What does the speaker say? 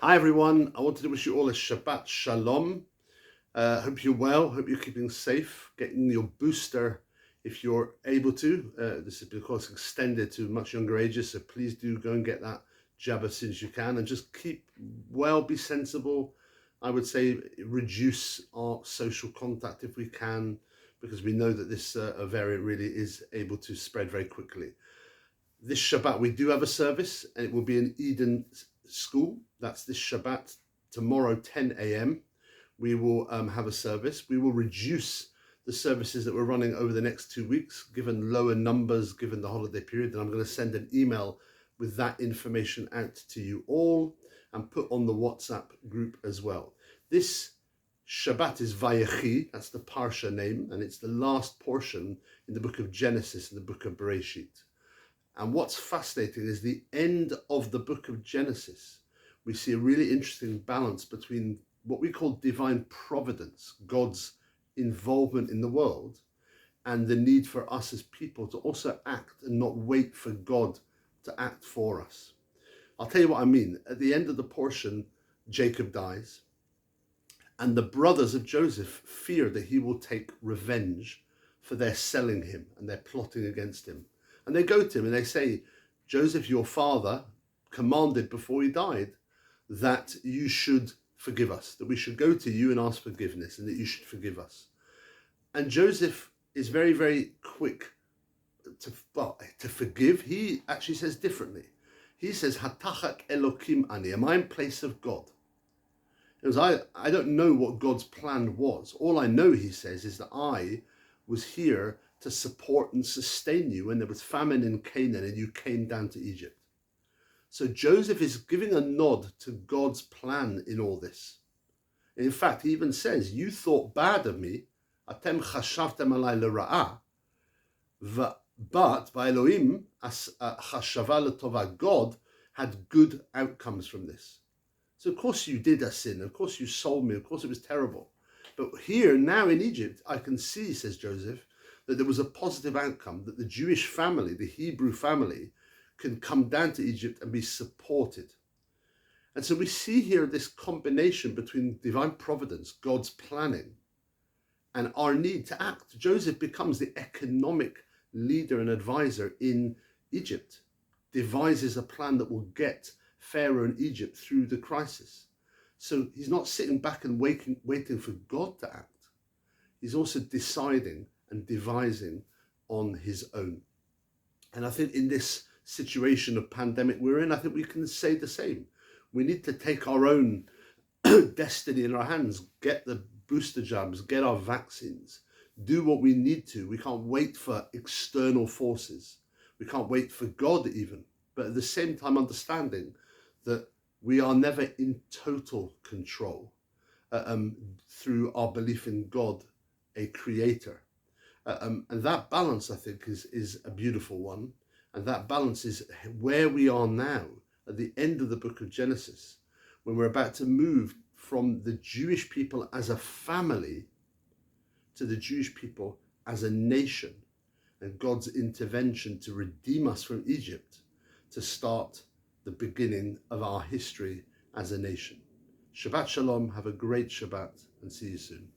Hi everyone, I wanted to wish you all a Shabbat Shalom. Hope you're well, hope you're keeping safe, getting your booster if you're able to. This is of course extended to much younger ages, so please do go and get that jab as soon as you can, and just keep well, be sensible. I would say reduce our social contact if we can, because we know that this variant really is able to spread very quickly. This Shabbat we do have a service, and it will be in Eden School. That's this Shabbat. Tomorrow 10 a.m. we will have a service. We will reduce the services that we're running over the next 2 weeks, given lower numbers, given the holiday period. And I'm going to send an email with that information out to you all and put on the WhatsApp group as well. This Shabbat is Vayechi, that's the Parsha name, and it's the last portion in the book of Genesis, in the book of Bereshit. And what's fascinating is the end of the book of Genesis. We see a really interesting balance between what we call divine providence, God's involvement in the world, and the need for us as people to also act and not wait for God to act for us. I'll tell you what I mean. At the end of the portion, Jacob dies, and the brothers of Joseph fear that he will take revenge for their selling him and their plotting against him. And they go to him and they say, Joseph, your father commanded before he died that you should forgive us, that we should go to you and ask forgiveness, and that you should forgive us. And Joseph is very, very quick to forgive. He actually says differently. He says, Hatachak Elokim ani, am I in place of God? Because I don't know what God's plan was. All I know, he says, is that I was here to support and sustain you when there was famine in Canaan and you came down to Egypt. So Joseph is giving a nod to God's plan in all this. In fact, he even says, you thought bad of me, atem chashavtem alai l'ra'ah, but by Elohim, chashava l'tova, God had good outcomes from this. So of course you did a sin, of course you sold me, of course it was terrible. But here, now in Egypt, I can see, says Joseph, that there was a positive outcome, that the Jewish family, the Hebrew family, can come down to Egypt and be supported. And so we see here this combination between divine providence, God's planning, and our need to act. Joseph becomes the economic leader and advisor in Egypt, devises a plan that will get Pharaoh and Egypt through the crisis. So he's not sitting back and waiting for God to act. He's also deciding and devising on his own. And I think in this situation of pandemic we're in, I think we can say the same. We need to take our own destiny in our hands, get the booster jabs, get our vaccines, do what we need to. We can't wait for external forces. We can't wait for God even. But at the same time, understanding that we are never in total control through our belief in God, a creator. And that balance, I think, is a beautiful one. And that balance is where we are now at the end of the book of Genesis, when we're about to move from the Jewish people as a family to the Jewish people as a nation, and God's intervention to redeem us from Egypt to start the beginning of our history as a nation. Shabbat Shalom, have a great Shabbat, and see you soon.